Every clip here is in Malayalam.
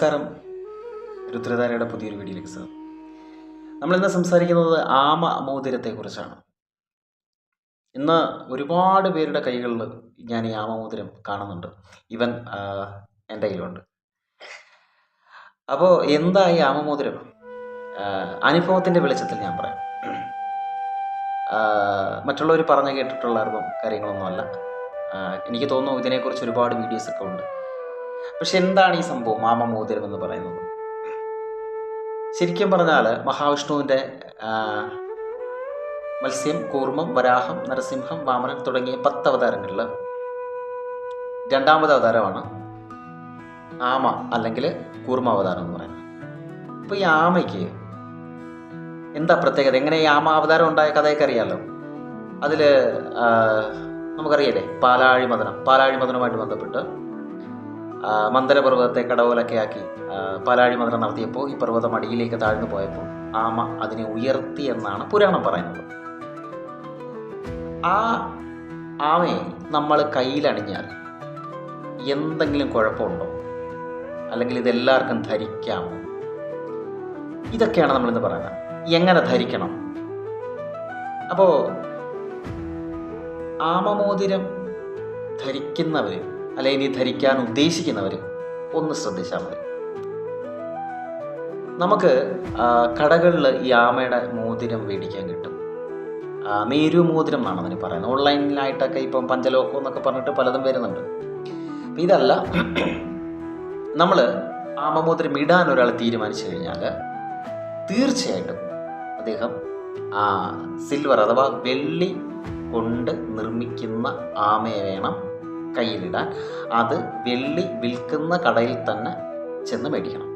നമസ്കാരം. രുദ്രധാരയുടെ പുതിയൊരു വീഡിയോയിലേക്ക് സാർ. നമ്മളിന്ന് സംസാരിക്കുന്നത് ആമമോതിരത്തെക്കുറിച്ചാണ്. ഇന്ന് ഒരുപാട് പേരുടെ കൈകളിൽ ഞാൻ ഈ ആമമോതിരം കാണുന്നുണ്ട്. ഈവൻ എൻ്റെ കയ്യിലുണ്ട്. അപ്പോൾ എന്താ ഈ ആമമോതിരം? അനുഭവത്തിൻ്റെ വെളിച്ചത്തിൽ ഞാൻ പറയാം. മറ്റുള്ളവർ പറഞ്ഞു കേട്ടിട്ടുള്ള അറിവും കാര്യങ്ങളൊന്നുമല്ല. എനിക്ക് തോന്നുന്നു ഇതിനെക്കുറിച്ച് ഒരുപാട് വീഡിയോസൊക്കെ ഉണ്ട്. പക്ഷെ എന്താണ് ഈ സംഭവം ആമമോതിരം എന്ന് പറയുന്നത്? ശരിക്കും പറഞ്ഞാൽ മഹാവിഷ്ണുവിൻ്റെ മത്സ്യം, കൂർമ്മം, വരാഹം, നരസിംഹം, വാമനൻ തുടങ്ങിയ 10 അവതാരങ്ങളിൽ രണ്ടാമത്തെ അവതാരമാണ് ആമ അല്ലെങ്കിൽ കൂർമ്മ അവതാരം എന്ന് പറയുന്നത്. അപ്പോൾ ഈ ആമയ്ക്ക് എന്താ പ്രത്യേകത? എങ്ങനെ ഈ ആമ അവതാരം ഉണ്ടായ കഥയൊക്കെ അറിയാമല്ലോ. അതിൽ നമുക്കറിയാലേ പാലാഴിമതനവുമായിട്ട് ബന്ധപ്പെട്ട് മന്ദരപർവ്വതത്തെ കടവലൊക്കെ ആക്കി പാലാഴിമതനം നടത്തിയപ്പോൾ ഈ പർവ്വതം അടിയിലേക്ക് താഴ്ന്നു പോയപ്പോൾ ആമ അതിനെ ഉയർത്തി എന്നാണ് പുരാണം പറയുന്നത്. ആ ആമയെ നമ്മൾ കയ്യിലണിഞ്ഞാൽ എന്തെങ്കിലും കുഴപ്പമുണ്ടോ? അല്ലെങ്കിൽ ഇതെല്ലാവർക്കും ധരിക്കാമോ? ഇതൊക്കെയാണ് നമ്മളിന്ന് പറയുന്നത്. എങ്ങനെ ധരിക്കണം? അപ്പോൾ ആമമോതിരം ധരിക്കുന്നവർ അല്ലെങ്കിൽ ഇനി ധരിക്കാൻ ഉദ്ദേശിക്കുന്നവർ ഒന്ന് ശ്രദ്ധിച്ചാൽ മതി. നമുക്ക് കടകളിൽ ഈ ആമയുടെ മോതിരം മേടിക്കാൻ കിട്ടും. മേരു മോതിരം എന്നാണ് അതിന് പറയുന്നത്. ഓൺലൈനിലായിട്ടൊക്കെ ഇപ്പം പഞ്ചലോകം എന്നൊക്കെ പറഞ്ഞിട്ട് പലതും വരുന്നുണ്ട്. ഇതല്ല, നമ്മൾ ആമമോതിരം ഇടാൻ ഒരാൾ തീരുമാനിച്ചു കഴിഞ്ഞാൽ തീർച്ചയായിട്ടും അദ്ദേഹം സിൽവർ അഥവാ വെള്ളി കൊണ്ട് നിർമ്മിക്കുന്ന ആമയെ വേണം കയ്യിലിടാൻ. അത് വെള്ളി വിൽക്കുന്ന കടയിൽ തന്നെ ചെന്ന് മേടിക്കണം.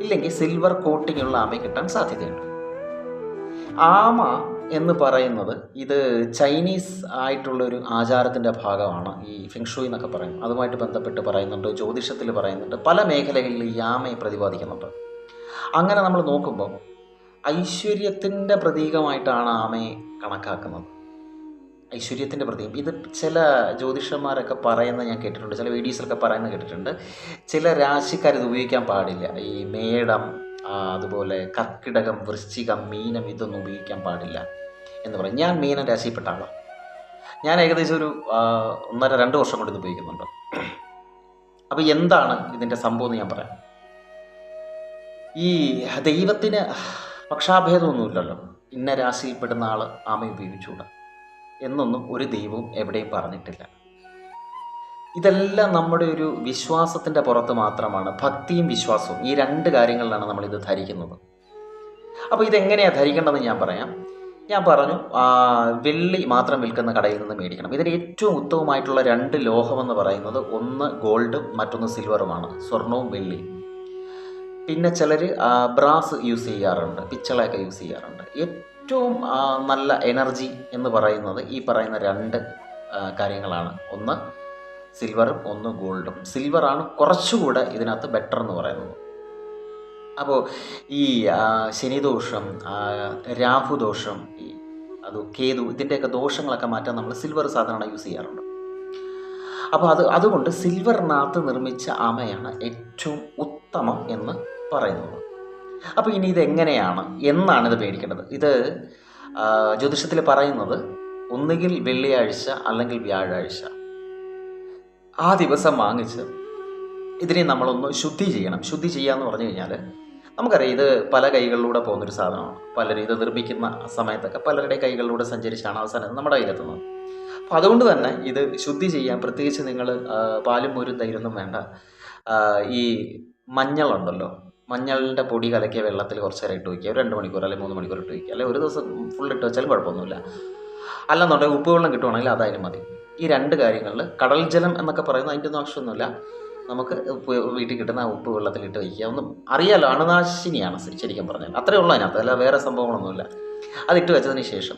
ഇല്ലെങ്കിൽ സിൽവർ കോട്ടിംഗ് ഉള്ള ആമയെ കിട്ടാൻ സാധ്യതയുണ്ട്. ആമ എന്ന് പറയുന്നത് ഇത് ചൈനീസ് ആയിട്ടുള്ളൊരു ആചാരത്തിൻ്റെ ഭാഗമാണ്. ഈ ഫെങ്ഷുയി എന്നൊക്കെ പറയും. അതുമായിട്ട് ബന്ധപ്പെട്ട് പറയുന്നുണ്ട്, ജ്യോതിഷത്തിൽ പറയുന്നുണ്ട്, പല മേഖലകളിൽ ഈ ആമയെ പ്രതിപാദിക്കുന്നുണ്ട്. അങ്ങനെ നമ്മൾ നോക്കുമ്പോൾ ഐശ്വര്യത്തിൻ്റെ പ്രതീകമായിട്ടാണ് ആമയെ കണക്കാക്കുന്നത്. ഐശ്വര്യത്തിൻ്റെ പ്രതീകം. ഇത് ചില ജ്യോതിഷന്മാരൊക്കെ പറയുന്നത് ഞാൻ കേട്ടിട്ടുണ്ട്, ചില വീഡിയോസിലൊക്കെ പറയുന്നത് കേട്ടിട്ടുണ്ട്. ചില രാശിക്കാരിത് ഉപയോഗിക്കാൻ പാടില്ല. ഈ മേടം, അതുപോലെ കർക്കിടകം, വൃശ്ചികം, മീനം ഇതൊന്നും ഉപയോഗിക്കാൻ പാടില്ല എന്ന് പറയും. ഞാൻ മീനം രാശിയിൽപ്പെട്ട ആളാണ്. ഞാൻ ഏകദേശം ഒരു 1.5-2 വർഷം കൊണ്ട് ഇത് ഉപയോഗിക്കുന്നുണ്ട്. അപ്പോൾ എന്താണ് ഇതിൻ്റെ സംഭവം എന്ന് ഞാൻ പറയാം. ഈ ദൈവത്തിന് പക്ഷാഭേദമൊന്നുമില്ലല്ലോ. ഇന്ന രാശിയിൽപ്പെടുന്ന ആൾ ആമ ഉപയോഗിച്ചുകൂടാ എന്നൊന്നും ഒരു ദൈവവും എവിടെയും പറഞ്ഞിട്ടില്ല. ഇതെല്ലാം നമ്മുടെ ഒരു വിശ്വാസത്തിൻ്റെ പുറത്ത് മാത്രമാണ്. ഭക്തിയും വിശ്വാസവും, ഈ 2 കാര്യങ്ങളിലാണ് നമ്മളിത് ധരിക്കുന്നത്. അപ്പോൾ ഇതെങ്ങനെയാണ് ധരിക്കേണ്ടതെന്ന് ഞാൻ പറയാം. ഞാൻ പറഞ്ഞു, വെള്ളി മാത്രം വിൽക്കുന്ന കടയിൽ നിന്ന് മേടിക്കണം. ഇതിന് ഏറ്റവും ഉത്തമമായിട്ടുള്ള 2 ലോഹമെന്ന് പറയുന്നത് ഒന്ന് ഗോൾഡും മറ്റൊന്ന് സിൽവറുമാണ്, സ്വർണവും വെള്ളിയും. പിന്നെ ചിലർ ബ്രാസ് യൂസ് ചെയ്യാറുണ്ട്, പിച്ചളയൊക്കെ യൂസ് ചെയ്യാറുണ്ട്. ഏറ്റവും നല്ല എനർജി എന്ന് പറയുന്നത് ഈ പറയുന്ന 2 കാര്യങ്ങളാണ്. ഒന്ന് സിൽവറും ഒന്ന് ഗോൾഡും. സിൽവറാണ് കുറച്ചുകൂടെ ഇതിനകത്ത് ബെറ്റർ എന്ന് പറയുന്നത്. അപ്പോൾ ഈ ശനിദോഷം, രാഹുദോഷം, അത് കേതു, ഇതിൻ്റെയൊക്കെ ദോഷങ്ങളൊക്കെ മാറ്റാൻ നമ്മൾ സിൽവർ സാധാരണ യൂസ് ചെയ്യാറുണ്ട്. അപ്പോൾ അതുകൊണ്ട് സിൽവറിനകത്ത് നിർമ്മിച്ച ആമയാണ് ഏറ്റവും ഉത്തമം എന്ന് പറയുന്നത്. അപ്പോൾ ഇനി ഇതെങ്ങനെയാണ്, എന്നാണ് ഇത് മേടിക്കേണ്ടത്? ഇത് ജ്യോതിഷത്തിൽ പറയുന്നത് ഒന്നുകിൽ വെള്ളിയാഴ്ച അല്ലെങ്കിൽ വ്യാഴാഴ്ച ആ ദിവസം വാങ്ങിച്ച് ഇതിനെ നമ്മളൊന്ന് ശുദ്ധി ചെയ്യണം. ശുദ്ധി ചെയ്യുക എന്ന് പറഞ്ഞു കഴിഞ്ഞാൽ നമുക്കറിയാം, ഇത് പല കൈകളിലൂടെ പോകുന്നൊരു സാധനമാണ്. പലരും ഇത് നിർമ്മിക്കുന്ന സമയത്തൊക്കെ പലരുടെ കൈകളിലൂടെ സഞ്ചരിച്ചാണ് അവസാനം നമ്മുടെ കയ്യിലെത്തുന്നത്. അപ്പോൾ അതുകൊണ്ട് തന്നെ ഇത് ശുദ്ധി ചെയ്യാൻ പ്രത്യേകിച്ച് നിങ്ങൾ പാലും മോരും തൈരൊന്നും വേണ്ട. ഈ മഞ്ഞളുണ്ടല്ലോ, മഞ്ഞളിൻ്റെ പൊടി കലക്കിയ വെള്ളത്തിൽ കുറച്ച് നേരം ഇട്ട് വയ്ക്കുക. ഒരു 2 മണിക്കൂർ അല്ലെങ്കിൽ 3 മണിക്കൂർ ഇട്ട് വയ്ക്കുക. അല്ലെങ്കിൽ ഒരു ദിവസം ഫുൾ ഇട്ട് വെച്ചാലും കുഴപ്പമൊന്നുമില്ല. അല്ലെന്നുണ്ടെങ്കിൽ ഉപ്പുവെള്ളം കിട്ടുവാണെങ്കിൽ അതായാലും മതി. ഈ 2 കാര്യങ്ങളിൽ കടൽ ജലം എന്നൊക്കെ പറയുന്നത് അതിൻ്റെ ഒന്നും ആവശ്യമൊന്നുമില്ല. നമുക്ക് വീട്ടിൽ കിട്ടുന്ന ഉപ്പ് വെള്ളത്തിലിട്ട് വയ്ക്കുക. ഒന്നും അറിയാലോ, അണുനാശിനിയാണ് ശരിക്കും പറഞ്ഞാൽ. അത്രയേ ഉള്ളൂ അതിനകത്ത്, അല്ല വേറെ സംഭവങ്ങളൊന്നുമില്ല. അതിട്ട് വെച്ചതിന് ശേഷം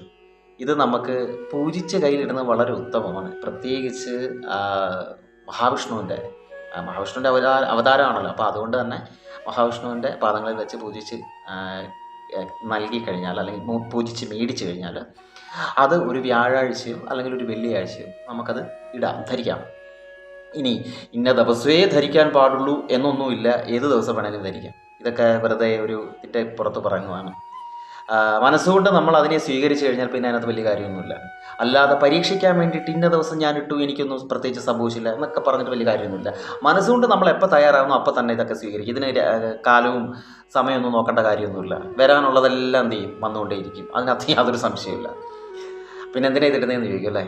ഇത് നമുക്ക് പൂജിച്ച് കയ്യിലിടുന്നത് വളരെ ഉത്തമമാണ്. പ്രത്യേകിച്ച് മഹാവിഷ്ണുവിൻ്റെ അവതാരമാണല്ലോ. അപ്പോൾ അതുകൊണ്ട് തന്നെ മഹാവിഷ്ണുവിൻ്റെ പാദങ്ങളിൽ വെച്ച് പൂജിച്ച് നൽകി കഴിഞ്ഞാൽ, അല്ലെങ്കിൽ പൂജിച്ച് മേടിച്ചു കഴിഞ്ഞാൽ, അത് ഒരു വ്യാഴാഴ്ചയോ അല്ലെങ്കിൽ ഒരു വെള്ളിയാഴ്ചയോ നമുക്കത് ധരിക്കാം. ഇനി ഇന്ന ദിവസമേ ധരിക്കാൻ പാടുള്ളൂ എന്നൊന്നുമില്ല, ഏത് ദിവസം വേണമെങ്കിലും ധരിക്കാം. ഇതൊക്കെ വെറുതെ ഒരു ഇതിൻ്റെ പുറത്ത് പറയുന്നതാണ്. മനസ്സുകൊണ്ട് നമ്മൾ അതിനെ സ്വീകരിച്ചു കഴിഞ്ഞാൽ പിന്നെ അതിനകത്ത് വലിയ കാര്യമൊന്നുമില്ല. അല്ലാതെ പരീക്ഷിക്കാൻ വേണ്ടിയിട്ട് ഇന്ന ദിവസം ഞാൻ ഇട്ടു, എനിക്കൊന്നും പ്രത്യേകിച്ച് സംഭവിച്ചില്ല എന്നൊക്കെ പറഞ്ഞിട്ട് വലിയ കാര്യമൊന്നുമില്ല. മനസ്സുകൊണ്ട് നമ്മൾ എപ്പോൾ തയ്യാറാകുന്നു അപ്പം തന്നെ ഇതൊക്കെ സ്വീകരിക്കും. ഇതിന് കാലവും സമയമൊന്നും നോക്കേണ്ട കാര്യമൊന്നുമില്ല. വരാനുള്ളതെല്ലാം എന്ത് ചെയ്യും, വന്നുകൊണ്ടേയിരിക്കും. അതിനകത്ത് യാതൊരു സംശയമില്ല. പിന്നെ എന്തിനാ ഇതിടുന്നതെന്ന് ചോദിക്കും അല്ലേ?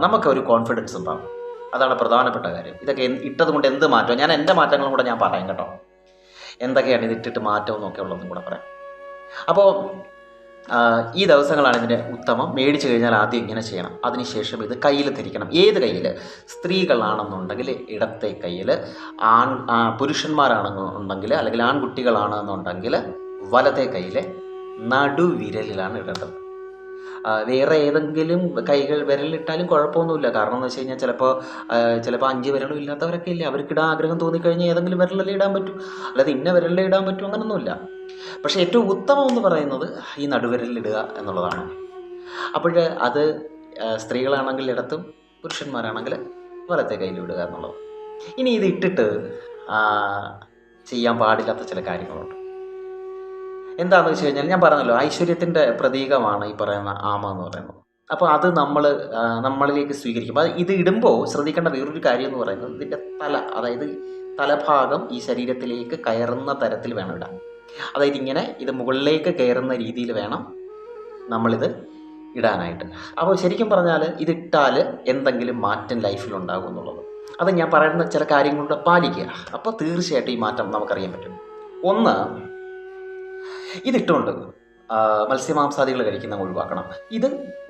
നമുക്കൊരു കോൺഫിഡൻസ് ഉണ്ടാകും. അതാണ് പ്രധാനപ്പെട്ട കാര്യം. ഇതൊക്കെ ഇട്ടത് കൊണ്ട് എന്ത് മാറ്റം, ഞാൻ എൻ്റെ മാറ്റങ്ങളും കൂടെ ഞാൻ പറയാം കേട്ടോ. എന്തൊക്കെയാണ് ഇതിട്ടിട്ട് മാറ്റം എന്നൊക്കെ ഉള്ളതും കൂടെ പറയാം. അപ്പോൾ ഈ ദിവസങ്ങളാണ് ഇതിന് ഉത്തമം. മേടിച്ചു കഴിഞ്ഞാൽ ആദ്യം ഇങ്ങനെ ചെയ്യണം. അതിനുശേഷം ഇത് കയ്യിൽ ധരിക്കണം. ഏത് കയ്യിൽ? സ്ത്രീകളാണെന്നുണ്ടെങ്കിൽ ഇടത്തെ കയ്യിൽ, പുരുഷന്മാരാണെന്നുണ്ടെങ്കിൽ അല്ലെങ്കിൽ ആൺകുട്ടികളാണെന്നുണ്ടെങ്കിൽ വലത്തെ കയ്യിൽ നടുവിരലിലാണ് ഇടേണ്ടത്. വേറെ ഏതെങ്കിലും വിരലിട്ടാലും കുഴപ്പമൊന്നുമില്ല. കാരണം എന്ന് വെച്ച് കഴിഞ്ഞാൽ ചിലപ്പോൾ 5 വിരലും ഇല്ലാത്തവരൊക്കെ ഇല്ലേ, അവർക്കിടാൻ ആഗ്രഹം തോന്നിക്കഴിഞ്ഞാൽ ഏതെങ്കിലും വിരലല്ലേ ഇടാൻ പറ്റൂ, അല്ലാതെ ഇന്ന വിരലിലേ ഇടാൻ പറ്റും, അങ്ങനൊന്നുമില്ല. പക്ഷേ ഏറ്റവും ഉത്തമം എന്ന് പറയുന്നത് ഈ നടുവിരലിടുക എന്നുള്ളതാണ്. അപ്പോൾ അത് സ്ത്രീകളാണെങ്കിൽ ഇടത്തും, പുരുഷന്മാരാണെങ്കിൽ വലത്തെ കയ്യിൽ ഇടുക എന്നുള്ളത്. ഇനി ഇത് ഇട്ടിട്ട് ചെയ്യാൻ പാടില്ലാത്ത ചില കാര്യങ്ങളുണ്ട്. എന്താണെന്ന് വെച്ച് കഴിഞ്ഞാൽ ഞാൻ പറഞ്ഞല്ലോ, ഐശ്വര്യത്തിൻ്റെ പ്രതീകമാണ് ഈ പറയുന്ന ആമ എന്ന് പറയുന്നത്. അപ്പോൾ അത് നമ്മളിലേക്ക് സ്വീകരിക്കും. അത് ഇത് ഇടുമ്പോൾ ശ്രദ്ധിക്കേണ്ട വേറൊരു കാര്യം എന്ന് പറയുന്നത് ഇതിൻ്റെ അതായത് തലഭാഗം ഈ ശരീരത്തിലേക്ക് കയറുന്ന തരത്തിൽ വേണം ഇടാൻ. അതായത് ഇങ്ങനെ ഇത് മുകളിലേക്ക് കയറുന്ന രീതിയിൽ വേണം നമ്മളിത് ഇടാനായിട്ട്. അപ്പോൾ ശരിക്കും പറഞ്ഞാൽ ഇതിട്ടാൽ എന്തെങ്കിലും മാറ്റം ലൈഫിലുണ്ടാകും എന്നുള്ളത്. അത് ഞാൻ പറയുന്ന ചില കാര്യങ്ങളുടെ പാലിക്കുക. അപ്പോൾ തീർച്ചയായിട്ടും ഈ മാറ്റം നമുക്കറിയാൻ പറ്റും. ഒന്ന്, ഇതിട്ടുകൊണ്ട് മത്സ്യമാംസാദികൾ കഴിക്കുന്ന ഒഴിവാക്കണം. ഇത്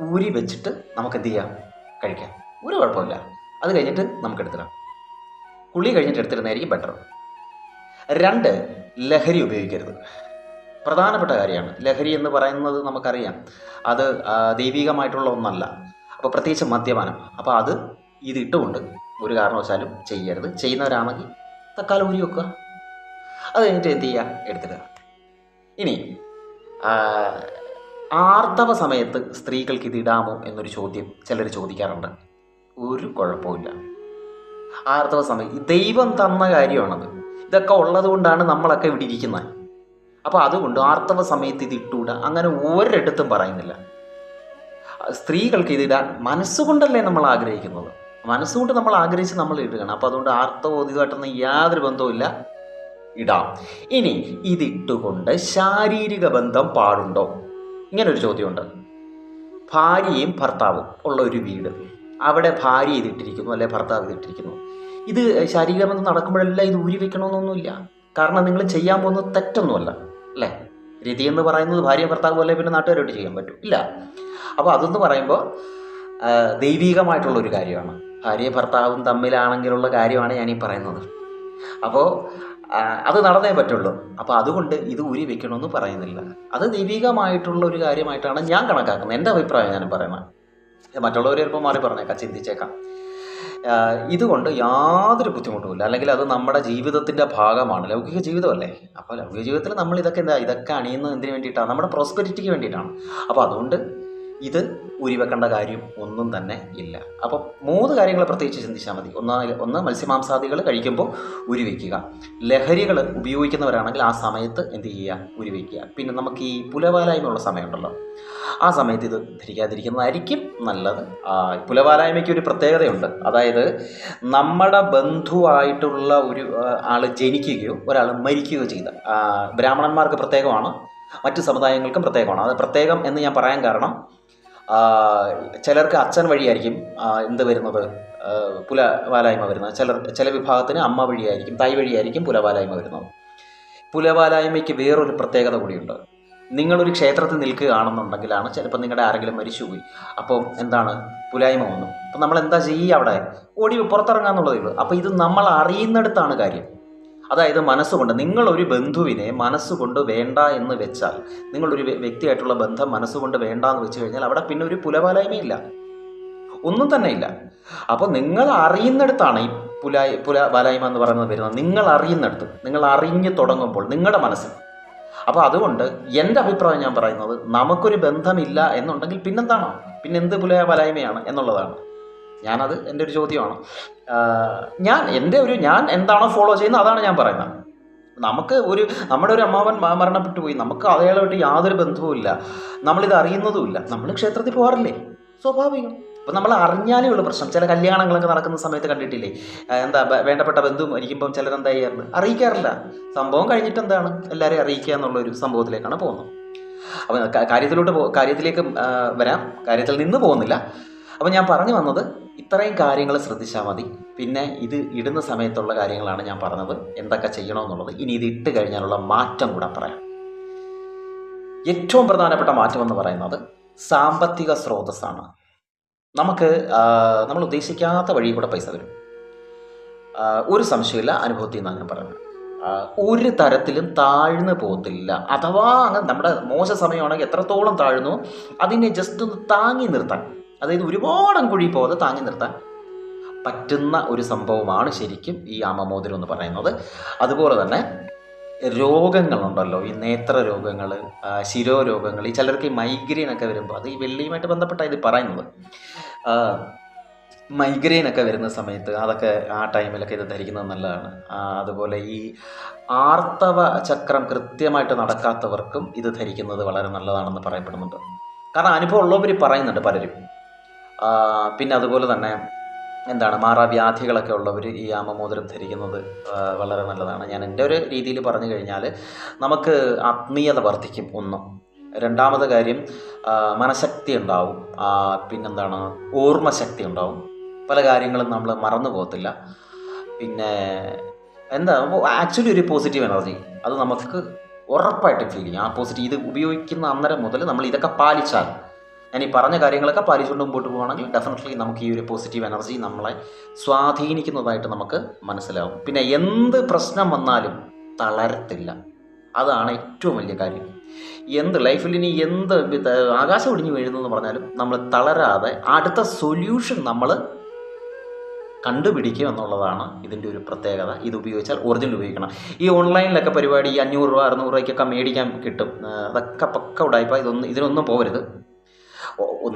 ഊരി വെച്ചിട്ട് നമുക്ക് എന്ത് ചെയ്യാം, കഴിക്കാം, ഒരു കുഴപ്പമില്ല. അത് കഴിഞ്ഞിട്ട് നമുക്ക് എടുത്തിടാം. കുളി കഴിഞ്ഞിട്ട് എടുത്തിരുന്നതായിരിക്കും ബെറ്റർ. 2, ലഹരി ഉപയോഗിക്കരുത്. പ്രധാനപ്പെട്ട കാര്യമാണ്. ലഹരി എന്ന് പറയുന്നത് നമുക്കറിയാം, അത് ദൈവികമായിട്ടുള്ള ഒന്നല്ല. അപ്പോൾ പ്രത്യേകിച്ച് മദ്യപാനം. അപ്പോൾ അത് ഇതിട്ടുകൊണ്ട് ഒരു കാരണവശാലും ചെയ്യരുത്. ചെയ്യുന്നവരാണെങ്കിൽ തക്കാലം ഊരി വെക്കുക. അത് കഴിഞ്ഞിട്ട് എന്ത് ചെയ്യുക, എടുത്തിടുക. ഇനി ആർത്തവ സമയത്ത് സ്ത്രീകൾക്ക് ഇത് ഇടാമോ എന്നൊരു ചോദ്യം ചിലർ ചോദിക്കാറുണ്ട്. ഒരു കുഴപ്പമില്ല. ആർത്തവ സമയത്ത് ദൈവം തന്ന കാര്യമാണത്. ഇതൊക്കെ ഉള്ളത് കൊണ്ടാണ് നമ്മളൊക്കെ ഇവിടെ ഇരിക്കുന്നത്. അപ്പോൾ അതുകൊണ്ട് ആർത്തവ സമയത്ത് ഇത് ഇട്ടുകൂടാ അങ്ങനെ ഒരിടത്തും പറയുന്നില്ല. സ്ത്രീകൾക്ക് ഇതിടാൻ മനസ്സുകൊണ്ടല്ലേ നമ്മൾ ആഗ്രഹിക്കുന്നത്. മനസ്സുകൊണ്ട് നമ്മൾ ആഗ്രഹിച്ച് നമ്മൾ ഇടുകയാണ്. അപ്പോൾ അതുകൊണ്ട് ആർത്തവം ഇതുമായിട്ടൊന്നും യാതൊരു ബന്ധവുമില്ല, ഇടാം. ഇനി ഇതിട്ടുകൊണ്ട് ശാരീരിക ബന്ധം പാടുണ്ടോ? ഇങ്ങനൊരു ചോദ്യമുണ്ട്. ഭാര്യയും ഭർത്താവും ഉള്ള ഒരു വീട്, അവിടെ ഭാര്യ ഇതിട്ടിരിക്കുന്നു അല്ലെ ഭർത്താവ് ഇതിട്ടിരിക്കുന്നു. ഇത് ശാരീരിക ബന്ധം നടക്കുമ്പോഴെല്ലാം ഇത് ഊരി വെക്കണമെന്നൊന്നുമില്ല. കാരണം നിങ്ങൾ ചെയ്യാൻ പോകുന്നത് തെറ്റൊന്നുമല്ല അല്ലേ. രീതി എന്ന് പറയുന്നത് ഭാര്യ ഭർത്താവ് പോലെ പിന്നെ നാട്ടുകാരോട്ട് ചെയ്യാൻ പറ്റും ഇല്ല. അപ്പോൾ അതെന്ന് പറയുമ്പോൾ ദൈവികമായിട്ടുള്ളൊരു കാര്യമാണ്. ഭാര്യ ഭർത്താവും തമ്മിലാണെങ്കിലുള്ള കാര്യമാണ് ഞാനീ പറയുന്നത്. അപ്പോൾ അത് നടന്നേ പറ്റുള്ളൂ. അപ്പോൾ അതുകൊണ്ട് ഇത് ഊരി വെക്കണമെന്ന് പറയുന്നില്ല. അത് ദൈവികമായിട്ടുള്ള ഒരു കാര്യമായിട്ടാണ് ഞാൻ കണക്കാക്കുന്നത്. എൻ്റെ അഭിപ്രായം ഞാൻ പറയുന്നത്. മറ്റുള്ളവർ ചിലപ്പോൾ മാറി പറഞ്ഞേക്കാം, ചിന്തിച്ചേക്കാം. ഇതുകൊണ്ട് യാതൊരു ബുദ്ധിമുട്ടുമില്ല. അല്ലെങ്കിൽ അത് നമ്മുടെ ജീവിതത്തിൻ്റെ ഭാഗമാണ്. ലൗകിക ജീവിതമല്ലേ. അപ്പോൾ ലൗകിക ജീവിതത്തിൽ നമ്മൾ ഇതൊക്കെ അണിയുന്നത് എന്തിനു വേണ്ടിയിട്ടാണ്? നമ്മുടെ പ്രോസ്പെരിറ്റിക്ക് വേണ്ടിയിട്ടാണ്. അപ്പോൾ അതുകൊണ്ട് ഇത് ഊരിവെക്കേണ്ട കാര്യം ഒന്നും തന്നെ ഇല്ല. അപ്പോൾ 3 കാര്യങ്ങൾ പ്രത്യേകിച്ച് ചിന്തിച്ചാൽ മതി. ഒന്ന് മത്സ്യമാംസാദികൾ കഴിക്കുമ്പോൾ ഉരുവയ്ക്കുക. ലഹരികൾ ഉപയോഗിക്കുന്നവരാണെങ്കിൽ ആ സമയത്ത് എന്ത് ചെയ്യുക, ഉരുവയ്ക്കുക. പിന്നെ നമുക്ക് ഈ പുലവാലായ്മയുള്ള സമയമുണ്ടല്ലോ, ആ സമയത്ത് ഇത് ധരിക്കാതിരിക്കുന്നതായിരിക്കും നല്ലത്. പുലവാലായ്മയ്ക്ക് ഒരു പ്രത്യേകതയുണ്ട്. അതായത് നമ്മുടെ ബന്ധുവായിട്ടുള്ള ഒരു ആൾ ജനിക്കുകയോ ഒരാൾ മരിക്കുകയോ ചെയ്ത, ബ്രാഹ്മണന്മാർക്ക് പ്രത്യേകമാണ്, മറ്റ് സമുദായങ്ങൾക്കും പ്രത്യേകമാണ്. അത് പ്രത്യേകം എന്ന് ഞാൻ പറയാൻ കാരണം, ചിലർക്ക് അച്ഛൻ വഴിയായിരിക്കും എന്ത് വരുന്നത്, പുലവാലായ്മ വരുന്നത്. ചില വിഭാഗത്തിന് അമ്മ വഴിയായിരിക്കും, തായ് വഴിയായിരിക്കും പുലവാലായ്മ വരുന്നത്. പുലവാലായ്മയ്ക്ക് വേറൊരു പ്രത്യേകത കൂടിയുണ്ട്. നിങ്ങളൊരു ക്ഷേത്രത്തിൽ നിൽക്കുകയാണെന്നുണ്ടെങ്കിലാണ് ചിലപ്പോൾ നിങ്ങളുടെ ആരെങ്കിലും മരിച്ചുപോയി, അപ്പോൾ എന്താണ്, പുലായ്മ വന്നു. അപ്പോൾ നമ്മൾ എന്താ ചെയ്യുക, അവിടെ ഓടി പുറത്തിറങ്ങാന്നുള്ളതേ ഉള്ളൂ. അപ്പോൾ ഇത് നമ്മൾ അറിയുന്നിടത്താണ് കാര്യം. അതായത് മനസ്സുകൊണ്ട് നിങ്ങളൊരു ബന്ധുവിനെ മനസ്സുകൊണ്ട് വേണ്ട എന്ന് വെച്ചാൽ, നിങ്ങളൊരു വ്യക്തിയായിട്ടുള്ള ബന്ധം മനസ്സുകൊണ്ട് വേണ്ട എന്ന് വെച്ച് കഴിഞ്ഞാൽ അവിടെ പിന്നെ ഒരു പുലവാലായ്മയില്ല, ഒന്നും തന്നെ ഇല്ല. അപ്പോൾ നിങ്ങൾ അറിയുന്നിടത്താണ് ഈ പുലവാലായ്മ എന്ന് പറയുന്നത് വരുന്നത്. നിങ്ങൾ അറിയുന്നിടത്ത്, നിങ്ങൾ അറിഞ്ഞു തുടങ്ങുമ്പോൾ നിങ്ങളുടെ മനസ്സിൽ. അപ്പോൾ അതുകൊണ്ട് എൻ്റെ അഭിപ്രായം ഞാൻ പറയുന്നത്, നമുക്കൊരു ബന്ധമില്ല എന്നുണ്ടെങ്കിൽ പിന്നെന്താണോ, പിന്നെ എന്ത് പുലവാലായ്മയാണ് എന്നുള്ളതാണ്. ഞാനത് എൻ്റെ ഒരു ചോദ്യമാണ്. ഞാൻ എന്താണോ ഫോളോ ചെയ്യുന്നത് അതാണ് ഞാൻ പറയുന്നത്. നമ്മുടെ ഒരു അമ്മാവൻ മരണപ്പെട്ടു പോയി, നമുക്ക് അയാളുമായിട്ട് യാതൊരു ബന്ധവുമില്ല, നമ്മളിത് അറിയുന്നതുമില്ല, നമ്മൾ ക്ഷേത്രത്തിൽ പോകാറില്ലേ? സ്വാഭാവികം. അപ്പം നമ്മൾ അറിഞ്ഞാലേ ഉള്ളൂ പ്രശ്നം. ചില കല്യാണങ്ങളൊക്കെ നടക്കുന്ന സമയത്ത് കണ്ടിട്ടില്ലേ, വേണ്ടപ്പെട്ട ബന്ധു മരിക്കുമ്പം ചിലരെന്താ ചെയ്യാറുണ്ട്, അറിയിക്കാറില്ല. സംഭവം കഴിഞ്ഞിട്ട് എന്താണ് എല്ലാവരെയും അറിയിക്കുക എന്നുള്ളൊരു സംഭവത്തിലേക്കാണ് പോകുന്നത്. അപ്പം കാര്യത്തിലേക്ക് വരാം, കാര്യത്തിൽ നിന്ന് പോകുന്നില്ല. അപ്പം ഞാൻ പറഞ്ഞു വന്നത് ഇത്രയും കാര്യങ്ങൾ ശ്രദ്ധിച്ചാൽ മതി. പിന്നെ ഇത് ഇടുന്ന സമയത്തുള്ള കാര്യങ്ങളാണ് ഞാൻ പറഞ്ഞത്, എന്തൊക്കെ ചെയ്യണമെന്നുള്ളത്. ഇനി ഇത് ഇട്ട് കഴിഞ്ഞാലുള്ള മാറ്റം കൂടെ പറയാം. ഏറ്റവും പ്രധാനപ്പെട്ട മാറ്റം എന്ന് പറയുന്നത് സാമ്പത്തിക സ്രോതസ്സാണ്. നമ്മൾ ഉദ്ദേശിക്കാത്ത വഴി കൂടെ പൈസ വരും. ഒരു സംശയമില്ല, അനുഭവത്തിൽ നിന്നാണ് ഞാൻ പറയുന്നത്. ഒരു തരത്തിലും താഴ്ന്നു പോകത്തില്ല. അഥവാ നമ്മുടെ മോശ സമയമാണെങ്കിൽ എത്രത്തോളം താഴ്ന്നു അതിനെ ജസ്റ്റ് ഒന്ന് താങ്ങി നിർത്താൻ, അതായത് ഒരുപാട് കുഴി പോകാതെ താങ്ങി നിർത്താൻ പറ്റുന്ന ഒരു സംഭവമാണ് ശരിക്കും ഈ ആമമോതിരം എന്ന് പറയുന്നത്. അതുപോലെ തന്നെ രോഗങ്ങളുണ്ടല്ലോ, ഈ നേത്ര രോഗങ്ങൾ, ശിരോരോഗങ്ങൾ, ഈ ചിലർക്ക് ഈ മൈഗ്രെയിൻ ഒക്കെ വരുമ്പോൾ, അത് ഈ വെള്ളിയുമായിട്ട് ബന്ധപ്പെട്ടാണ് ഇത് പറയുന്നത്. മൈഗ്രെയിൻ ഒക്കെ വരുന്ന സമയത്ത് അതൊക്കെ ആ ടൈമിലൊക്കെ ഇത് ധരിക്കുന്നത് നല്ലതാണ്. അതുപോലെ ഈ ആർത്തവ ചക്രം കൃത്യമായിട്ട് നടക്കാത്തവർക്കും ഇത് ധരിക്കുന്നത് വളരെ നല്ലതാണെന്ന് പറയപ്പെടുന്നുണ്ട്. കാരണം അനുഭവം ഉള്ളവർ പറയുന്നുണ്ട് പലരും. പിന്നെ അതുപോലെ തന്നെ മാറാവ്യാധികളൊക്കെ ഉള്ളവർ ഈ ആമമോതിരം ധരിക്കുന്നത് വളരെ നല്ലതാണ്. ഞാൻ എൻ്റെ ഒരു രീതിയിൽ പറഞ്ഞു കഴിഞ്ഞാൽ നമുക്ക് ആത്മീയത വർദ്ധിക്കും ഒന്നും. രണ്ടാമത്തെ കാര്യം, മനഃശക്തി ഉണ്ടാവും. ഓർമ്മശക്തി ഉണ്ടാവും. പല കാര്യങ്ങളും നമ്മൾ മറന്നു പോകത്തില്ല. പിന്നെ ആക്ച്വലി ഒരു പോസിറ്റീവ് എനർജി അത് നമുക്ക് ഉറപ്പായിട്ടും ഫീൽ ചെയ്യും. ആ പോസിറ്റീവ് ഇത് ഉപയോഗിക്കുന്ന അന്നേരം മുതൽ നമ്മൾ ഇതൊക്കെ പാലിച്ചാൽ, ഞാൻ ഈ പറഞ്ഞ കാര്യങ്ങളൊക്കെ പാലിച്ചുകൊണ്ട് മുമ്പോട്ട് പോകുകയാണെങ്കിൽ ഡെഫിനറ്റ്ലി നമുക്ക് ഈ ഒരു പോസിറ്റീവ് എനർജി നമ്മളെ സ്വാധീനിക്കുന്നതായിട്ട് നമുക്ക് മനസ്സിലാവും. പിന്നെ എന്ത് പ്രശ്നം വന്നാലും തളരത്തില്ല, അതാണ് ഏറ്റവും വലിയ കാര്യം. ലൈഫിൽ ഇനി ആകാശം ഒടിഞ്ഞു വീഴുന്നെന്ന് പറഞ്ഞാലും നമ്മൾ തളരാതെ അടുത്ത സൊല്യൂഷൻ നമ്മൾ കണ്ടുപിടിക്കുക എന്നുള്ളതാണ് ഇതിൻ്റെ ഒരു പ്രത്യേകത. ഇത് ഉപയോഗിച്ചാൽ ഒറിജിനൽ ഉപയോഗിക്കണം. ഈ ഓൺലൈനിലൊക്കെ പരിപാടി 500 രൂപ 600 രൂപയ്ക്കൊക്കെ മേടിക്കാൻ കിട്ടും. അതൊക്കെ പക്ക ഉടായിപ്പാ. ഇതിനൊന്നും പോകരുത്.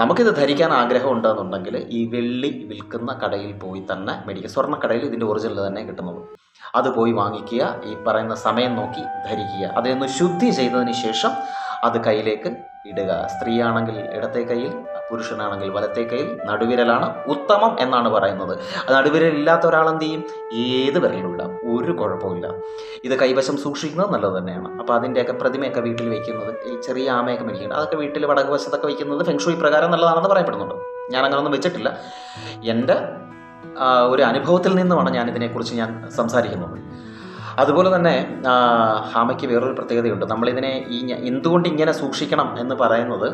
നമുക്കിത് ധരിക്കാൻ ആഗ്രഹം ഉണ്ടെന്നുണ്ടെങ്കിൽ ഈ വെള്ളി വിൽക്കുന്ന കടയിൽ പോയി തന്നെ മേടിക്കുക. സ്വർണ്ണക്കടയിൽ ഇതിൻ്റെ ഒറിജിനൽ തന്നെ കിട്ടുന്നത്. അത് പോയി വാങ്ങിക്കുക, ഈ പറയുന്ന സമയം നോക്കി ധരിക്കുക. അതിനൊന്ന് ശുദ്ധി ചെയ്തതിന് ശേഷം അത് കയ്യിലേക്ക് ഇടുക. സ്ത്രീയാണെങ്കിൽ ഇടത്തെ കയ്യിൽ, പുരുഷനാണെങ്കിൽ വലത്തെ കയ്യിൽ. നടുവിരലാണ് ഉത്തമം എന്നാണ് പറയുന്നത്. നടുവിരലില്ലാത്ത ഒരാളെന്ത് ചെയ്യും? ഏത് വിരലിലും ഇടാം, ഒരു കുഴപ്പമില്ല. ഇത് കൈവശം സൂക്ഷിക്കുന്നത് നല്ലത് തന്നെയാണ്. അപ്പോൾ അതിൻ്റെയൊക്കെ പ്രതിമയൊക്കെ വീട്ടിൽ വയ്ക്കുന്നത്, ഈ ചെറിയ ആമയൊക്കെ മേടിക്കുന്നത്, അതൊക്കെ വീട്ടിൽ വടക്ക് വശത്തൊക്കെ വയ്ക്കുന്നത് ഫെങ്ഷുയി പ്രകാരം നല്ലതാണെന്ന് പറയപ്പെടുന്നുണ്ട്. ഞാൻ അങ്ങനെയൊന്നും വെച്ചിട്ടില്ല. എൻ്റെ ഒരു അനുഭവത്തിൽ നിന്നുമാണ് ഇതിനെക്കുറിച്ച് ഞാൻ സംസാരിക്കുന്നത്. അതുപോലെ തന്നെ ആമയ്ക്ക് വേറൊരു പ്രത്യേകതയുണ്ട്. നമ്മളിതിനെ എന്തുകൊണ്ട് ഇങ്ങനെ സൂക്ഷിക്കണം എന്ന് പറയുന്നത്,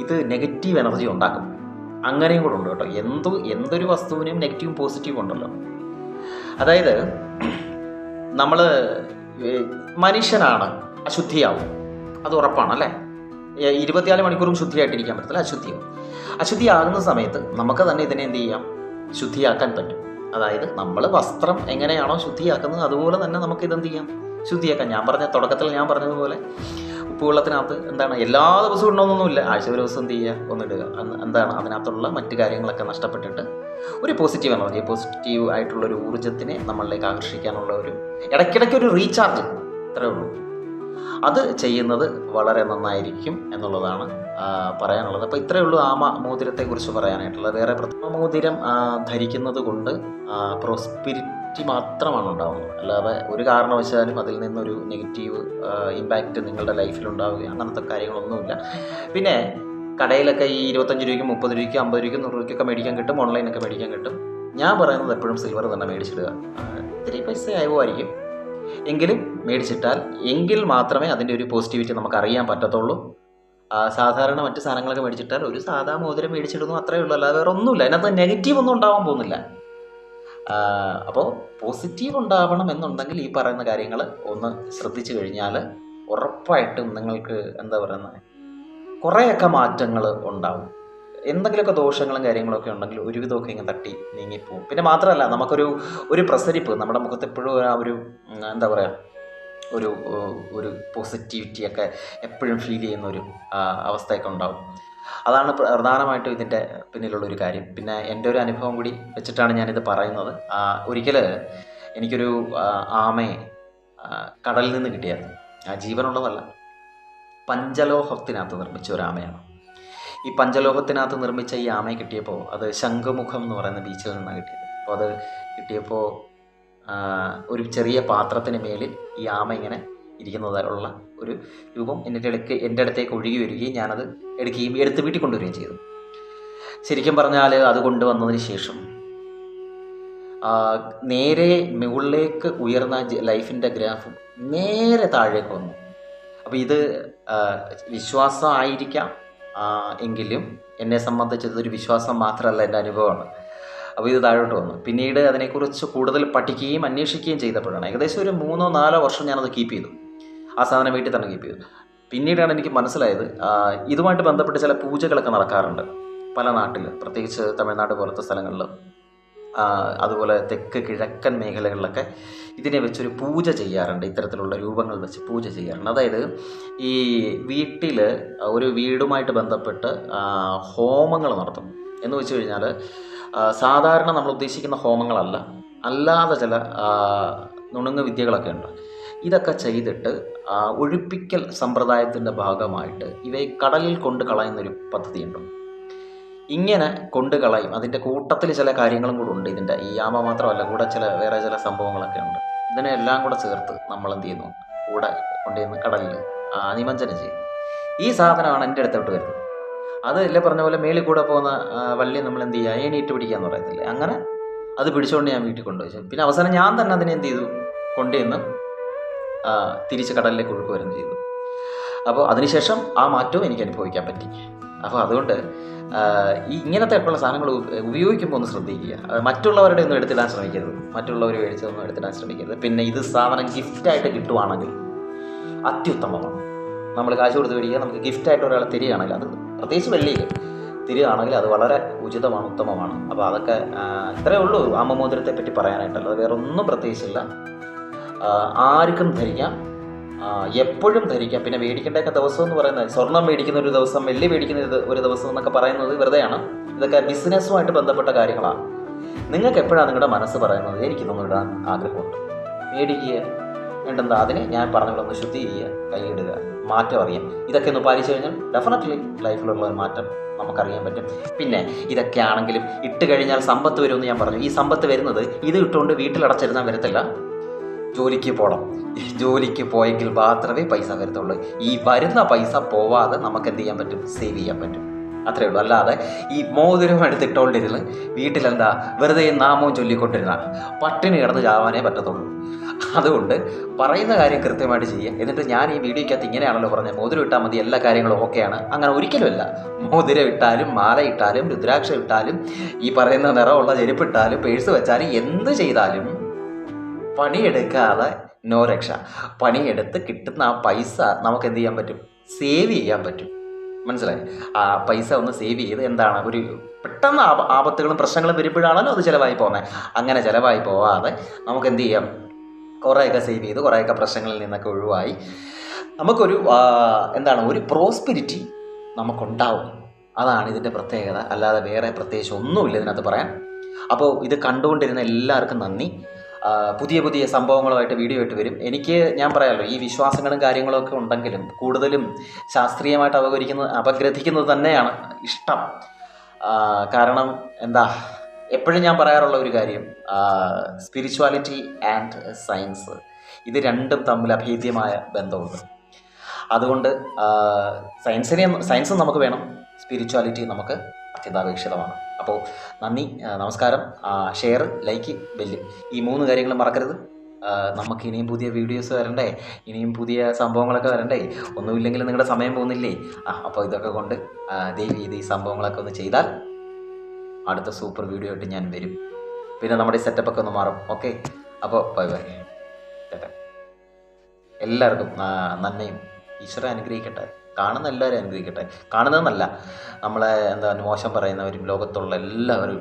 ഇത് നെഗറ്റീവ് എനർജി ഉണ്ടാക്കും. അങ്ങനെയും കൂടെ ഉണ്ട് കേട്ടോ. എന്തൊരു വസ്തുവിനും നെഗറ്റീവും പോസിറ്റീവും ഉണ്ടല്ലോ. അതായത് മനുഷ്യനാണ്, അശുദ്ധിയാവും, അത് ഉറപ്പാണ് അല്ലേ. 24 മണിക്കൂറും ശുദ്ധിയായിട്ടിരിക്കാൻ പറ്റത്തില്ല, അശുദ്ധിയാകുന്ന സമയത്ത് നമുക്ക് തന്നെ ഇതിനെ എന്ത് ചെയ്യാം? ശുദ്ധിയാക്കാൻ പറ്റും. അതായത് നമ്മൾ വസ്ത്രം എങ്ങനെയാണോ ശുദ്ധിയാക്കുന്നത് അതുപോലെ തന്നെ നമുക്ക് ഇതെന്ത് ചെയ്യാം? ശുദ്ധിയാക്കാം. തുടക്കത്തിൽ ഞാൻ പറഞ്ഞതുപോലെ ഉപ്പുവെള്ളത്തിനകത്ത് എല്ലാ ദിവസവും ഇടണമെന്നൊന്നുമില്ല. ആഴ്ച ഒരു ദിവസം എന്ത് ചെയ്യുക? ഒന്നിടുക. അതിനകത്തുള്ള മറ്റു കാര്യങ്ങളൊക്കെ നഷ്ടപ്പെട്ടിട്ട് ഒരു പോസിറ്റീവ് എനർജി, പോസിറ്റീവ് ആയിട്ടുള്ളൊരു ഊർജ്ജത്തിനെ നമ്മളിലേക്ക് ആകർഷിക്കാനുള്ള ഇടയ്ക്കിടയ്ക്ക് ഒരു റീചാർജ്, ഇത്രയേ ഉള്ളൂ. അത് ചെയ്യുന്നത് വളരെ നന്നായിരിക്കും എന്നുള്ളതാണ് പറയാനുള്ളത്. അപ്പോൾ ഇത്രയേ ഉള്ളൂ ആമ മോതിരത്തെക്കുറിച്ച് പറയാനായിട്ടുള്ളത്. വേറെ മോതിരം ധരിക്കുന്നത് കൊണ്ട് പ്രോസ്പിരിറ്റി മാത്രമാണ് ഉണ്ടാകുന്നത്. അല്ലാതെ ഒരു കാരണവശാലും അതിൽ നിന്നൊരു നെഗറ്റീവ് ഇമ്പാക്റ്റ് നിങ്ങളുടെ ലൈഫിലുണ്ടാവുക അങ്ങനത്തെ കാര്യങ്ങളൊന്നുമില്ല. പിന്നെ കടയിലൊക്കെ ഈ 25 രൂപയ്ക്കും 30 രൂപയ്ക്കും 50 രൂപയ്ക്കും 100 രൂപയ്ക്കൊക്കെ മേടിക്കാൻ കിട്ടും, ഓൺലൈനൊക്കെ മേടിക്കാൻ കിട്ടും. ഞാൻ പറയുന്നത് എപ്പോഴും സിൽവർ തന്നെ മേടിച്ചിടുക. ഇത്തിരി പൈസ ആവുമായിരിക്കും, എങ്കിലും മേടിച്ചിട്ടാൽ മാത്രമേ അതിൻ്റെ ഒരു പോസിറ്റിവിറ്റി നമുക്ക് അറിയാൻ പറ്റത്തുള്ളൂ. സാധാരണ മറ്റ് സാധനങ്ങളൊക്കെ മേടിച്ചിട്ടാൽ ഒരു സാധാ മോതിരം മേടിച്ചിടുന്നു, അത്രയേ ഉള്ളൂ. അല്ലാതെ വേറെ ഒന്നുമില്ല. അതിനകത്ത് നെഗറ്റീവ് ഒന്നും ഉണ്ടാവാൻ പോകുന്നില്ല. അപ്പോൾ പോസിറ്റീവ് ഉണ്ടാവണം എന്നുണ്ടെങ്കിൽ ഈ പറയുന്ന കാര്യങ്ങൾ ഒന്ന് ശ്രദ്ധിച്ചു കഴിഞ്ഞാൽ ഉറപ്പായിട്ടും നിങ്ങൾക്ക് കുറേയൊക്കെ മാറ്റങ്ങൾ ഉണ്ടാവും. എന്തെങ്കിലുമൊക്കെ ദോഷങ്ങളും കാര്യങ്ങളൊക്കെ ഉണ്ടെങ്കിൽ ഒരുവിധമൊക്കെ ഇങ്ങനെ തട്ടി നീങ്ങിപ്പോവും. പിന്നെ മാത്രമല്ല, നമുക്കൊരു പ്രസരിപ്പ് നമ്മുടെ മുഖത്ത് എപ്പോഴും ഒരു പോസിറ്റിവിറ്റിയൊക്കെ എപ്പോഴും ഫീൽ ചെയ്യുന്ന ഒരു അവസ്ഥയൊക്കെ ഉണ്ടാവും. അതാണ് പ്രധാനമായിട്ടും ഇതിൻ്റെ പിന്നിലുള്ളൊരു കാര്യം. പിന്നെ എൻ്റെ ഒരു അനുഭവം കൂടി വെച്ചിട്ടാണ് ഞാനിത് പറയുന്നത്. ഒരിക്കൽ എനിക്കൊരു ആമയെ കടലിൽ നിന്ന് കിട്ടിയായിരുന്നു. ജീവനുള്ളതല്ല, പഞ്ചലോഹത്തിനകത്ത് നിർമ്മിച്ച ഒരു ആമയാണ്. ഈ പഞ്ചലോഹത്തിനകത്ത് നിർമ്മിച്ച ഈ ആമയെ കിട്ടിയപ്പോൾ അത് ശംഖുമുഖം എന്ന് പറയുന്ന ബീച്ചിൽ നിന്നാണ് കിട്ടിയത്. അപ്പോൾ അത് കിട്ടിയപ്പോൾ ഒരു ചെറിയ പാത്രത്തിന് മേലിൽ ഈ ആമ ഇങ്ങനെ ഇരിക്കുന്നതായുള്ള ഒരു രൂപം എൻ്റെ അടുത്തേക്ക് ഒഴുകി വരികയും ഞാനത് എടുത്ത് വീട്ടിൽ കൊണ്ടുവരികയും ചെയ്തു. ശരിക്കും പറഞ്ഞാൽ അത് കൊണ്ടുവന്നതിന് ശേഷം നേരെ മുകളിലേക്ക് ഉയർന്ന ലൈഫിൻ്റെ ഗ്രാഫും നേരെ താഴേക്ക് വന്നു. അപ്പോൾ ഇത് വിശ്വാസമായിരിക്കാം, എങ്കിലും എന്നെ സംബന്ധിച്ച് ഇതൊരു വിശ്വാസം മാത്രമല്ല, എൻ്റെ അനുഭവമാണ്. അപ്പോൾ ഇത് താഴോട്ട് വന്നു. പിന്നീട് അതിനെക്കുറിച്ച് കൂടുതൽ പഠിക്കുകയും അന്വേഷിക്കുകയും ചെയ്തപ്പോഴാണ്, ഏകദേശം ഒരു 3-4 വർഷം ഞാനത് കീപ്പ് ചെയ്തു. ആ സാധനം വീട്ടിൽ തന്നെ കീപ്പ് ചെയ്തു. പിന്നീടാണ് എനിക്ക് മനസ്സിലായത്, ഇതുമായിട്ട് ബന്ധപ്പെട്ട് ചില പൂജകളൊക്കെ നടക്കാറുണ്ട് പല നാട്ടിൽ, പ്രത്യേകിച്ച് തമിഴ്നാട് പോലത്തെ സ്ഥലങ്ങളിൽ, അതുപോലെ തെക്ക് കിഴക്കൻ മേഖലകളിലൊക്കെ ഇതിനെ വെച്ചൊരു പൂജ ചെയ്യാറുണ്ട്. ഇത്തരത്തിലുള്ള രൂപങ്ങൾ വെച്ച് പൂജ ചെയ്യാറുണ്ട്. അതായത് ഈ വീട്ടിൽ ഒരു വീടുമായിട്ട് ബന്ധപ്പെട്ട് ഹോമങ്ങൾ നടത്തും. എന്ന് വെച്ച് കഴിഞ്ഞാൽ സാധാരണ നമ്മൾ ഉദ്ദേശിക്കുന്ന ഹോമങ്ങളല്ല, അല്ലാതെ ചില നുണുങ്ങ് വിദ്യകളൊക്കെ ഉണ്ട്. ഇതൊക്കെ ചെയ്തിട്ട് ഒഴിപ്പിക്കൽ സമ്പ്രദായത്തിൻ്റെ ഭാഗമായിട്ട് ഇവയെ കടലിൽ കൊണ്ട് കളയുന്നൊരു പദ്ധതിയുണ്ട്. ഇങ്ങനെ കൊണ്ട് കളയും. അതിൻ്റെ കൂട്ടത്തിൽ ചില കാര്യങ്ങളും കൂടെ ഉണ്ട്. ഇതിൻ്റെ ഈ ആമ മാത്രമല്ല, കൂടെ വേറെ ചില സംഭവങ്ങളൊക്കെ ഉണ്ട്. ഇതിനെല്ലാം കൂടെ ചേർത്ത് നമ്മൾ എന്ത് ചെയ്യുന്നു, കൂടെ കൊണ്ടുവന്ന് കടലിൽ നിമജ്ജനം ചെയ്യുന്നു. ഈ സാധനമാണ് എൻ്റെ അടുത്തോട്ട് വരുന്നത്. അത് എല്ലാം പറഞ്ഞ പോലെ മേളിൽ കൂടെ പോകുന്ന വള്ളി നമ്മൾ എന്ത് ചെയ്യുക, ഏണിയിട്ട് പിടിക്കാന്ന് പറയത്തില്ലേ, അങ്ങനെ അത് പിടിച്ചുകൊണ്ട് ഞാൻ വീട്ടിൽ കൊണ്ടുപോയി. പിന്നെ അവസാനം ഞാൻ തന്നെ അതിനെ എന്ത് ചെയ്തു, കൊണ്ടുവന്ന് തിരിച്ച് കടലിലേക്ക് ഒഴുകുകയും ചെയ്തു. അപ്പോൾ അതിനുശേഷം ആ മാറ്റവും എനിക്ക് അനുഭവിക്കാൻ പറ്റി. അപ്പോൾ അതുകൊണ്ട് ഇങ്ങനത്തെ ഒക്കെയുള്ള സാധനങ്ങൾ ഉപയോഗിക്കുമ്പോൾ ഒന്ന് ശ്രദ്ധിക്കുക. മറ്റുള്ളവരുടെ ഒന്നും എടുത്തിടാൻ ശ്രമിക്കരുത്, മറ്റുള്ളവർ മേടിച്ചതൊന്നും എടുത്തിടാൻ ശ്രമിക്കരുത്. പിന്നെ ഇത് സാധനം ഗിഫ്റ്റായിട്ട് കിട്ടുവാണെങ്കിൽ അത്യുത്തമമാണ്. നമ്മൾ കാശ് കൊടുത്ത് മേടിക്കുക, നമുക്ക് ഗിഫ്റ്റായിട്ട് ഒരാളെ തരികയാണെങ്കിൽ, അത് പ്രത്യേകിച്ച് വെള്ളിയിൽ തരികയാണെങ്കിൽ അത് വളരെ ഉചിതമാണ്, ഉത്തമമാണ്. അപ്പോൾ അതൊക്കെ ഇത്രയേ ഉള്ളൂ ആമ മോതിരത്തെ പറ്റി പറയാനായിട്ടല്ല, അത് വേറെ ഒന്നും പ്രത്യേകിച്ചില്ല. ആർക്കും ധരിക്കാം, എപ്പോഴും ധരിക്കാം. പിന്നെ മേടിക്കേണ്ടൊക്കെ ദിവസം എന്ന് പറയുന്നത്, സ്വർണം മേടിക്കുന്ന ഒരു ദിവസം, വെള്ളി മേടിക്കുന്ന ഒരു ദിവസം എന്നൊക്കെ പറയുന്നത് വെറുതെയാണ്. ഇതൊക്കെ ബിസിനസ്സുമായിട്ട് ബന്ധപ്പെട്ട കാര്യങ്ങളാണ്. നിങ്ങൾക്ക് എപ്പോഴാണ് നിങ്ങളുടെ മനസ്സ് പറയുന്നത് എനിക്കിതൊന്നും ഇടാൻ ആഗ്രഹമുണ്ട്, മേടിക്കുക, വേണ്ടെന്താ, അതിന് ഞാൻ പറഞ്ഞുകൊണ്ടൊന്ന് ശുദ്ധീകരിക്കുക, കൈയിടുക, മാറ്റം അറിയാം. ഇതൊക്കെ ഒന്ന് പാലിച്ചു കഴിഞ്ഞാൽ ഡെഫിനറ്റ്ലി ലൈഫിലുള്ള ഒരു മാറ്റം നമുക്കറിയാൻ പറ്റും. പിന്നെ ഇതൊക്കെ ആണെങ്കിലും ഇട്ട് കഴിഞ്ഞാൽ സമ്പത്ത് വരുമെന്ന് ഞാൻ പറഞ്ഞു. ഈ സമ്പത്ത് വരുന്നത് ഇത് ഇട്ടുകൊണ്ട് വീട്ടിലടച്ചിരുന്നാൽ വരത്തില്ല, ജോലിക്ക് പോകണം. ജോലിക്ക് പോയെങ്കിൽ മാത്രമേ പൈസ വരത്തുള്ളൂ. ഈ വരുന്ന പൈസ പോവാതെ നമുക്ക് എന്ത് ചെയ്യാൻ പറ്റും, സേവ് ചെയ്യാൻ പറ്റും. അത്രയേ ഉള്ളൂ. അല്ലാതെ ഈ മോതിരം എടുത്തിട്ടുകൊണ്ടിരുന്ന് വീട്ടിലെന്താ വെറുതെ നാമവും ചൊല്ലിക്കൊണ്ടിരുന്ന പട്ടിണി കിടന്ന് ചാവാനേ പറ്റത്തുള്ളൂ. അതുകൊണ്ട് പറയുന്ന കാര്യം കൃത്യമായിട്ട് ചെയ്യുക. എന്നിട്ട് ഞാൻ ഈ വീഡിയോയ്ക്കകത്ത് ഇങ്ങനെയാണല്ലോ പറഞ്ഞത്, മോതിരം ഇട്ടാൽ മതി, എല്ലാ കാര്യങ്ങളും ഓക്കെയാണ്. അങ്ങനെ ഒരിക്കലുമല്ല. മോതിരം ഇട്ടാലും മാല ഇട്ടാലും രുദ്രാക്ഷ ഇട്ടാലും ഈ പറയുന്ന നിറമുള്ള ചെരുപ്പിട്ടാലും പേഴ്സ് വെച്ചാലും എന്ത് ചെയ്താലും പണിയെടുക്കാതെ നോ രക്ഷ. പണിയെടുത്ത് കിട്ടുന്ന ആ പൈസ നമുക്ക് എന്ത് ചെയ്യാൻ പറ്റും, സേവ് ചെയ്യാൻ പറ്റും. മനസ്സിലായി? ആ പൈസ ഒന്ന് സേവ് ചെയ്ത് എന്താണ്, ഒരു പെട്ടെന്ന് ആപത്തുകളും പ്രശ്നങ്ങളും വരുമ്പോഴാണല്ലോ അത് ചിലവായി പോകുന്നത്. അങ്ങനെ ചിലവായി പോവാതെ നമുക്ക് എന്ത് ചെയ്യാം, കുറേയൊക്കെ സേവ് ചെയ്ത് കുറേയൊക്കെ പ്രശ്നങ്ങളിൽ നിന്നൊക്കെ ഒഴിവായി നമുക്കൊരു എന്താണ്, ഒരു പ്രോസ്പെരിറ്റി നമുക്കുണ്ടാവും. അതാണ് ഇതിൻ്റെ പ്രത്യേകത. അല്ലാതെ വേറെ പ്രത്യേകിച്ച് ഒന്നുമില്ല ഇതിനകത്ത് പറയാൻ. അപ്പോൾ ഇത് കണ്ടുകൊണ്ടിരുന്ന എല്ലാവർക്കും നന്ദി. പുതിയ പുതിയ സംഭവങ്ങളുമായിട്ട് വീഡിയോ ആയിട്ട് വരും. എനിക്ക് ഞാൻ പറയാമല്ലോ, ഈ വിശ്വാസങ്ങളും കാര്യങ്ങളൊക്കെ ഉണ്ടെങ്കിലും കൂടുതലും ശാസ്ത്രീയമായിട്ട് അപഗ്രഥിക്കുന്നത് തന്നെയാണ് ഇഷ്ടം. കാരണം എന്താ, എപ്പോഴും ഞാൻ പറയാറുള്ള ഒരു കാര്യം, സ്പിരിച്വാലിറ്റി ആൻഡ് സയൻസ് ഇത് രണ്ടും തമ്മിൽ അഭേദ്യമായ ബന്ധമുണ്ട്. അതുകൊണ്ട് സയൻസും നമുക്ക് വേണം, സ്പിരിച്വാലിറ്റി നമുക്ക് അത്യന്താപേക്ഷിതമാണ്. അപ്പോൾ നന്ദി, നമസ്കാരം. ഷെയർ, ലൈക്ക്, ബെല്ല്, ഈ 3 കാര്യങ്ങളും മറക്കരുത്. നമുക്ക് ഇനിയും പുതിയ വീഡിയോസ് വരണ്ടേ, ഇനിയും പുതിയ സംഭവങ്ങളൊക്കെ വരണ്ടേ. ഒന്നുമില്ലെങ്കിൽ നിങ്ങളുടെ സമയം പോകുന്നില്ലേ. അപ്പോൾ ഇതൊക്കെ കൊണ്ട് ദയവ് ചെയ്ത് ഈ സംഭവങ്ങളൊക്കെ ഒന്ന് ചെയ്താൽ അടുത്ത സൂപ്പർ വീഡിയോ ആയിട്ട് ഞാൻ വരും. പിന്നെ നമ്മുടെ ഈ സെറ്റപ്പൊക്കെ ഒന്ന് മാറും. ഓക്കെ, അപ്പോൾ ബൈ ബൈ. എല്ലാവർക്കും നന്മയും ഈശ്വരൻ അനുഗ്രഹിക്കട്ടെ. കാണുന്ന എല്ലാവരും അനുഗ്രഹിക്കട്ടെ. കാണുന്നതെന്നല്ല, നമ്മളെ മോശം പറയുന്നവരും ലോകത്തുള്ള എല്ലാവരും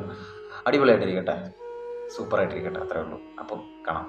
അടിപൊളിയായിട്ടിരിക്കട്ടെ, സൂപ്പറായിട്ടിരിക്കട്ടെ. അത്രേ ഉള്ളൂ. അപ്പം കാണാം.